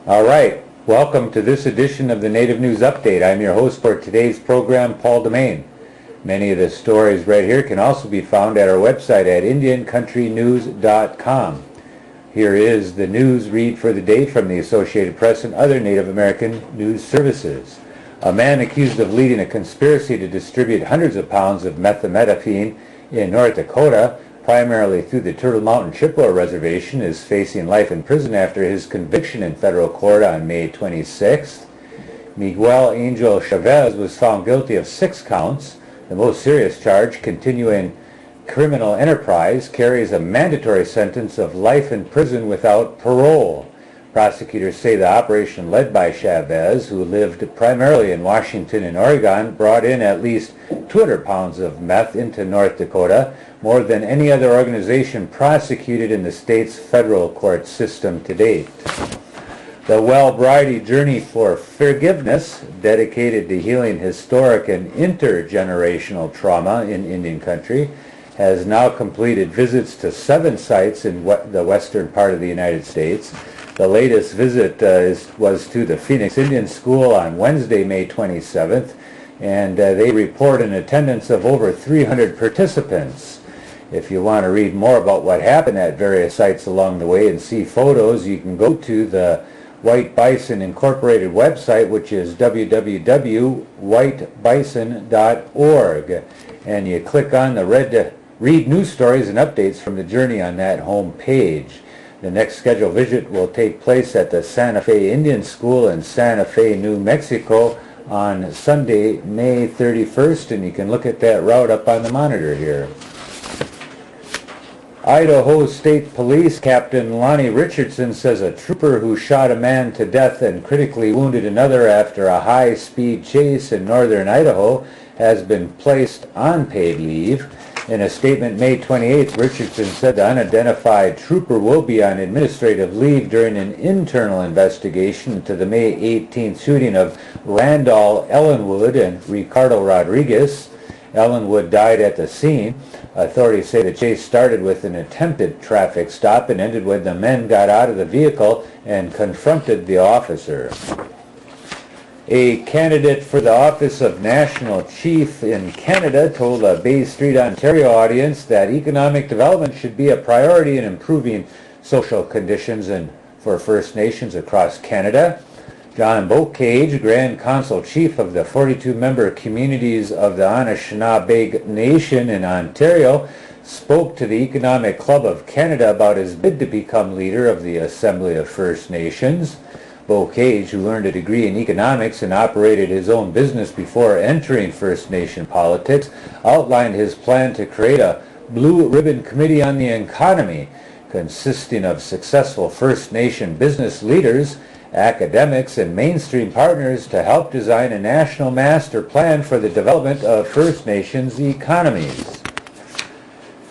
All right, welcome to this edition of the Native News Update. I'm your host for today's program, Paul Demain. Many of the stories right here can also be found at our website at IndianCountryNews.com. Here is the news read for the day from the Associated Press and other Native American news services. A man accused of leading a conspiracy to distribute hundreds of pounds of methamphetamine in North Dakota, primarily through the Turtle Mountain Chippewa Reservation, is facing life in prison after his conviction in federal court on May 26th. Miguel Angel Chavez was found guilty of 6 counts. The most serious charge, continuing criminal enterprise, carries a mandatory sentence of life in prison without parole. Prosecutors say the operation led by Chavez, who lived primarily in Washington and Oregon, brought in at least 200 pounds of meth into North Dakota, more than any other organization prosecuted in the state's federal court system to date. The Wellbriety Journey for Forgiveness, dedicated to healing historic and intergenerational trauma in Indian country, has now completed visits to 7 sites in the western part of the United States. The latest visit was to the Phoenix Indian School on Wednesday, May 27th, and they report an attendance of over 300 participants. If you want to read more about what happened at various sites along the way and see photos, you can go to the White Bison Incorporated website, which is www.whitebison.org, and you click on the read news stories and updates from the journey on that home page. The next scheduled visit will take place at the Santa Fe Indian School in Santa Fe, New Mexico on Sunday, May 31st, and you can look at that route up on the monitor here. Idaho State Police Captain Lonnie Richardson says a trooper who shot a man to death and critically wounded another after a high-speed chase in northern Idaho has been placed on paid leave. In a statement May 28th, Richardson said the unidentified trooper will be on administrative leave during an internal investigation into the May 18th shooting of Randall Ellenwood and Ricardo Rodriguez. Ellenwood died at the scene. Authorities say the chase started with an attempted traffic stop and ended when the men got out of the vehicle and confronted the officer. A candidate for the office of National Chief in Canada told a Bay Street, Ontario audience that economic development should be a priority in improving social conditions for First Nations across Canada. John Bocage, Grand Council Chief of the 42-member communities of the Anishinaabe Nation in Ontario, spoke to the Economic Club of Canada about his bid to become leader of the Assembly of First Nations. Bocage, who earned a degree in economics and operated his own business before entering First Nation politics, outlined his plan to create a Blue Ribbon Committee on the Economy, consisting of successful First Nation business leaders, academics, and mainstream partners to help design a national master plan for the development of First Nations economies.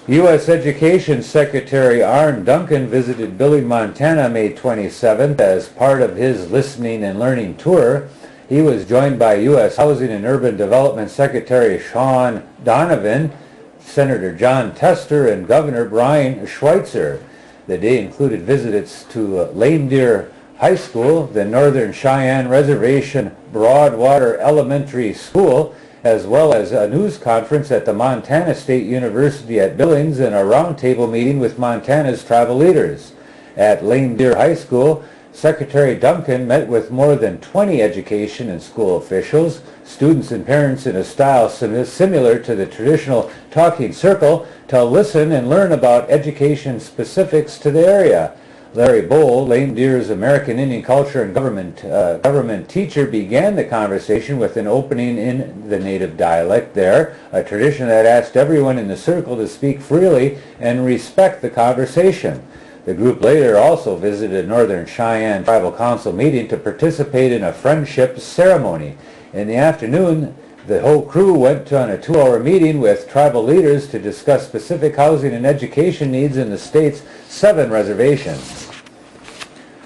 U.S. Education Secretary Arne Duncan visited Billings, Montana, May 27th as part of his Listening and Learning Tour. He was joined by U.S. Housing and Urban Development Secretary Sean Donovan, Senator John Tester, and Governor Brian Schweitzer. The day included visits to Lame Deer High School, the Northern Cheyenne Reservation Broadwater Elementary School, as well as a news conference at the Montana State University at Billings and a roundtable meeting with Montana's tribal leaders. At Lame Deer High School, Secretary Duncan met with more than 20 education and school officials, students and parents in a style similar to the traditional talking circle to listen and learn about education specifics to the area. Larry Bowl, Lame Deer's American Indian Culture and Government teacher, began the conversation with an opening in the native dialect there, a tradition that asked everyone in the circle to speak freely and respect the conversation. The group later also visited a Northern Cheyenne Tribal Council meeting to participate in a friendship ceremony. In the afternoon, the whole crew went on a 2-hour meeting with tribal leaders to discuss specific housing and education needs in the state's 7 reservations.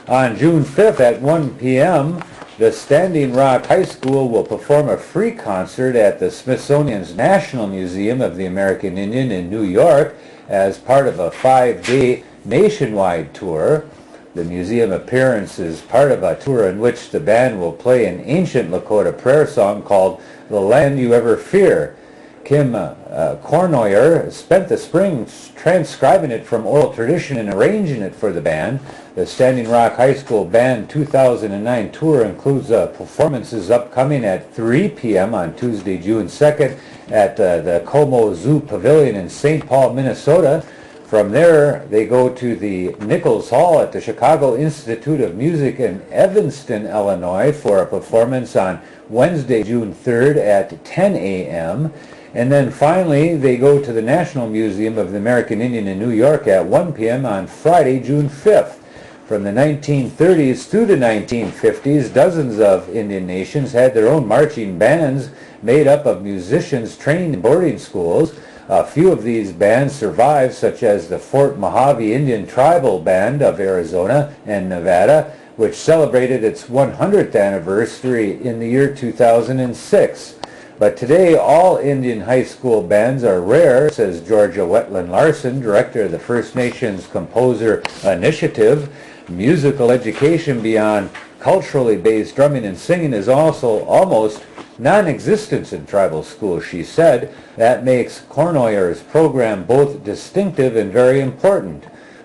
On June 5th at 1 p.m., the Standing Rock High School will perform a free concert at the Smithsonian's National Museum of the American Indian in New York as part of a 5-day nationwide tour. The museum appearance is part of a tour in which the band will play an ancient Lakota prayer song called The Land You Ever Fear. Kim Kornoyer spent the spring transcribing it from oral tradition and arranging it for the band. The Standing Rock High School Band 2009 tour includes performances upcoming at 3 p.m. on Tuesday, June 2nd at the Como Zoo Pavilion in St. Paul, Minnesota. From there, they go to the Nichols Hall at the Chicago Institute of Music in Evanston, Illinois for a performance on Wednesday, June 3rd at 10 a.m. And then finally, they go to the National Museum of the American Indian in New York at 1 p.m. on Friday, June 5th. From the 1930s through the 1950s, dozens of Indian nations had their own marching bands made up of musicians trained in boarding schools. A few of these bands survive, such as the Fort Mojave Indian Tribal Band of Arizona and Nevada, which celebrated its 100th anniversary in the year 2006. But today, all Indian high school bands are rare, says Georgia Wetland Larson, director of the First Nations Composer Initiative. Musical education beyond culturally based drumming and singing is also almost non-existent in tribal schools, she said. That makes Kornoyer's program both distinctive and very important.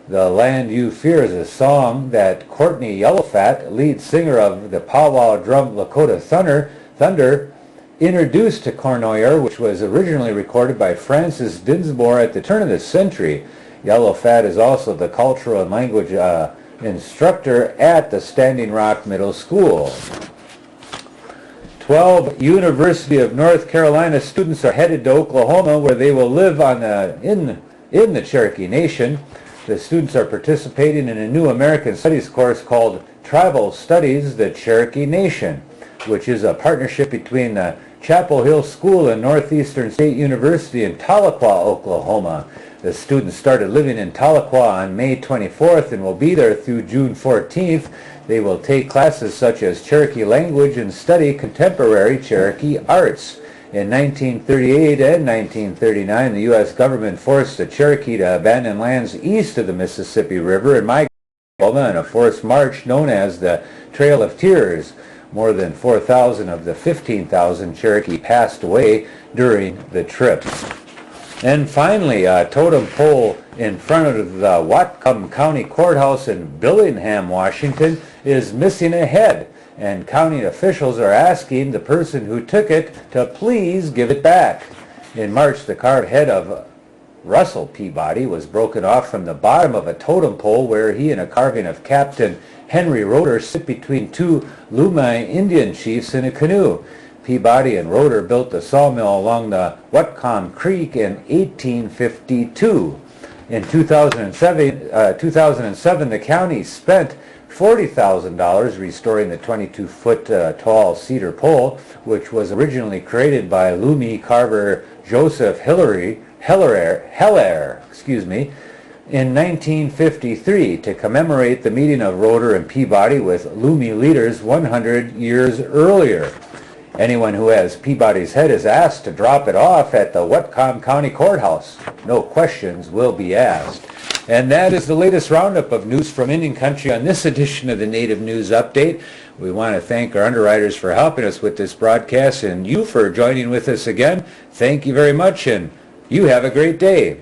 The Land You Fear is a song that Courtney Yellowfat, lead singer of the powwow drum Lakota Thunder, introduced to Kornoyer, which was originally recorded by Francis Dinsmore at the turn of the century. Yellowfat is also the cultural and language instructor at the Standing Rock Middle School. 12 University of North Carolina students are headed to Oklahoma, where they will live in the Cherokee Nation. The students are participating in a new American Studies course called Tribal Studies, the Cherokee Nation, which is a partnership between the Chapel Hill School and Northeastern State University in Tahlequah, Oklahoma. The students started living in Tahlequah on May 24th and will be there through June 14th. They will take classes such as Cherokee language and study contemporary Cherokee arts. In 1938 and 1939, the U.S. government forced the Cherokee to abandon lands east of the Mississippi River and migrate to Oklahoma in a forced march known as the Trail of Tears. More than 4,000 of the 15,000 Cherokee passed away during the trip. And finally, a totem pole in front of the Whatcom County Courthouse in Billingham, Washington, is missing a head, and county officials are asking the person who took it to please give it back. In March, the carved head of Russell Peabody was broken off from the bottom of a totem pole where he and a carving of Captain Henry Roeder sit between two Lummi Indian chiefs in a canoe. Peabody and Roeder built the sawmill along the Whatcom Creek in 1852. In 2007, the county spent $40,000 restoring the 22-foot tall cedar pole, which was originally created by Lummi carver Joseph Heller, in 1953 to commemorate the meeting of Roeder and Peabody with Lummi leaders 100 years earlier. Anyone who has Peabody's head is asked to drop it off at the Whatcom County Courthouse. No questions will be asked. And that is the latest roundup of news from Indian Country on this edition of the Native News Update. We want to thank our underwriters for helping us with this broadcast and you for joining with us again. Thank you very much, and you have a great day.